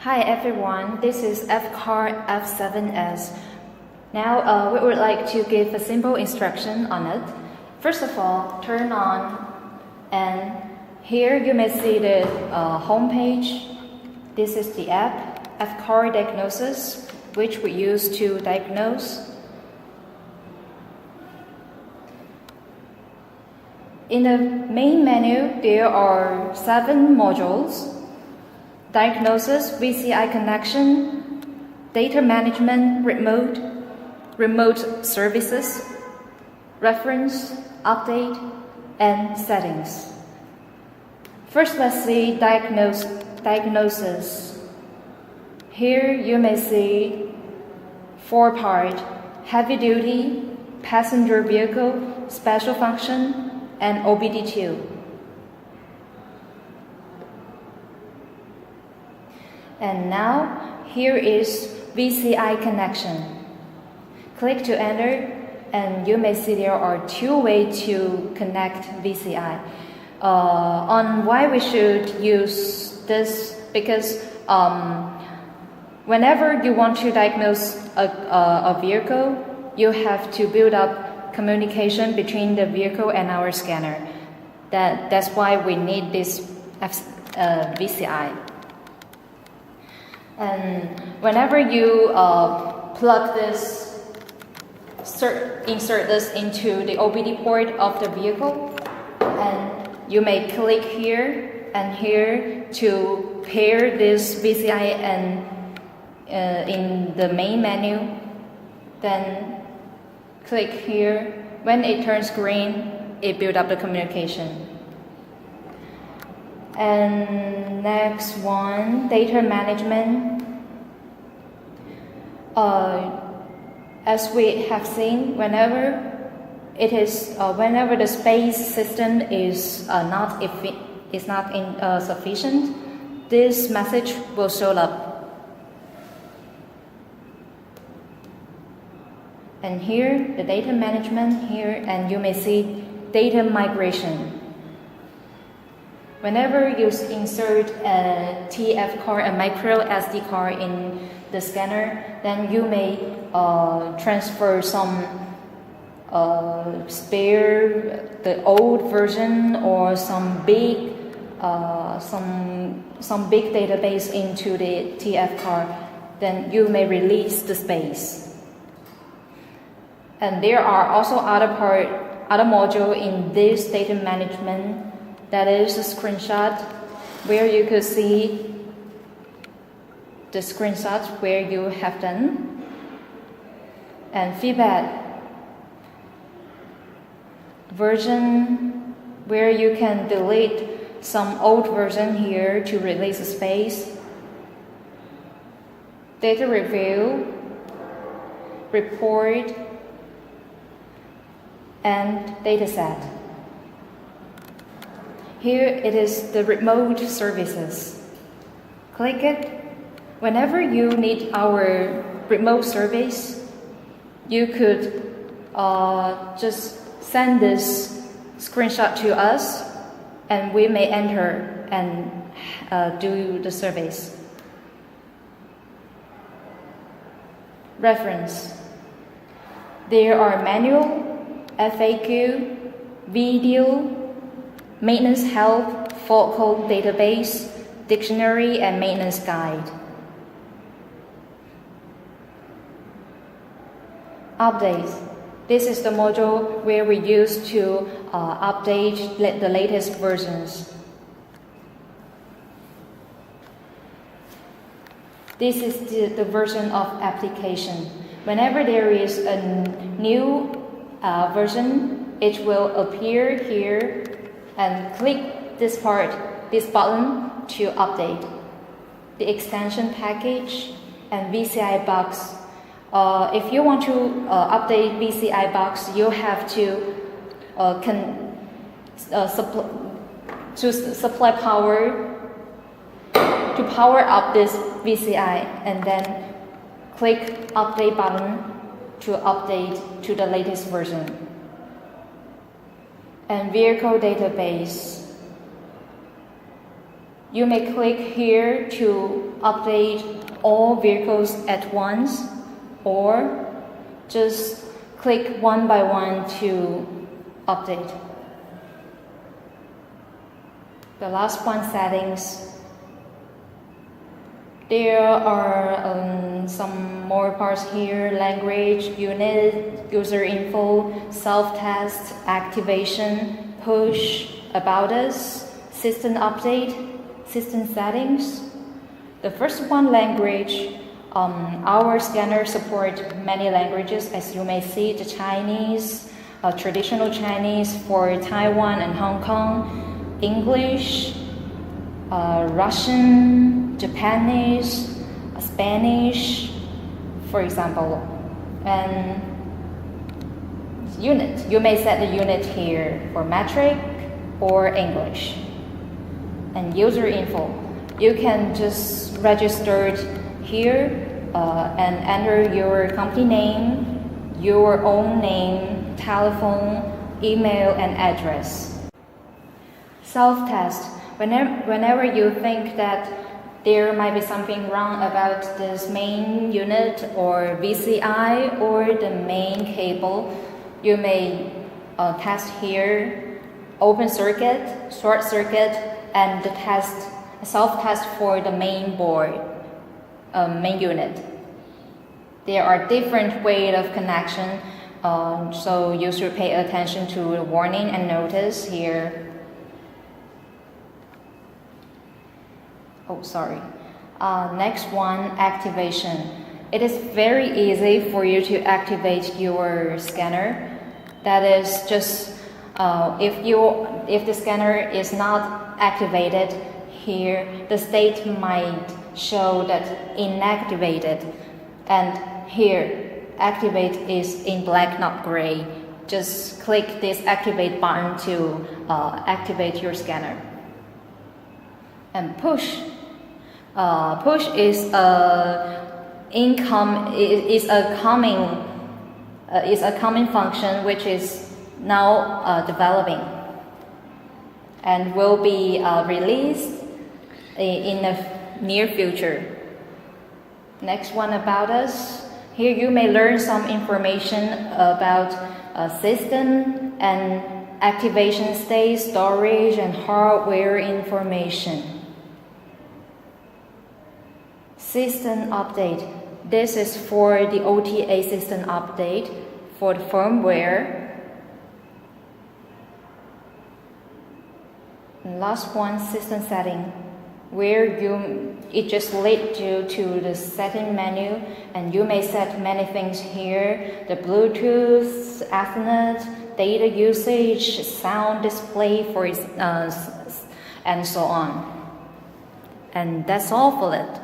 Hi everyone, this is Fcar F7S. Now we would like to give a simple instruction on it. First of all, turn on, and here you may see the home page. This is the app, Fcar Diagnosis, which we use to diagnose. In the main menu, there are 7 modules: Diagnosis, VCI connection, data management, remote services, reference, update, and settings. First, let's see diagnosis. Here you may see 4-part: heavy duty, passenger vehicle, special function, and OBD2. And now, here is VCI connection. Click to enter, and you may see there are 2 ways to connect VCI. On why we should use this, because whenever you want to diagnose a vehicle, you have to build up communication between the vehicle and our scanner. That's why we need this VCI. And whenever you insert this into the OBD port of the vehicle, and you may click here and here to pair this VCI and in the main menu. Then click here. When it turns green, it builds up the communication. And next one, data management. As we have seen, whenever the space system is not sufficient, this message will show up. And here, the data management here, and you may see data migration. Whenever you insert a TF card, a micro SD card in the scanner, then you may transfer some the old version or some big database into the TF card. Then you may release the space. And there are also other module in this data management. That is a screenshot where you could see the screenshots where you have done, and feedback version where you can delete some old version here to release a space, data review, report, and dataset. Here it is the remote services. Click it. Whenever you need our remote service, you could just send this screenshot to us, and we may enter and do the service. Reference. There are manual, FAQ, video, maintenance help, fault code database, dictionary, and maintenance guide. Updates. This is the module where we use to update the latest versions. This is the version of application. Whenever there is a new version, it will appear here, and click this button to update the extension package and VCI box. If you want to update VCI box, you have to supply power to power up this VCI, and then click update button to update to the latest version. And vehicle database. You may click here to update all vehicles at once, or just click one by one to update. The last one, settings. There are some more parts here: language, unit, user info, self-test, activation, push, about us, system update, system settings. The first one, language. Our scanner supports many languages, as you may see: the Chinese, traditional Chinese for Taiwan and Hong Kong, English, Russian, Japanese, Spanish, for example. And unit, you may set the unit here for metric or English. And user info, you can just register it here and enter your company name, your own name, telephone, email, and address. Self-test. Whenever you think that there might be something wrong about this main unit or VCI or the main cable, you may test here: open circuit, short circuit, and the self-test for the main board, main unit. There are different ways of connection, so you should pay attention to the warning and notice here. Next one, activation. It is very easy for you to activate your scanner. That is just if the scanner is not activated here, the state might show that inactivated, and here activate is in black, not gray. Just click this activate button to activate your scanner. And push. Push is a coming function which is now developing and will be released in the near future. Next one, about us. Here you may learn some information about system and activation state, storage, and hardware information. System update. This is for the OTA system update for the firmware. And last one, system setting, where it just leads you to the setting menu, and you may set many things here: the Bluetooth, Ethernet, data usage, sound display and so on. And that's all for it.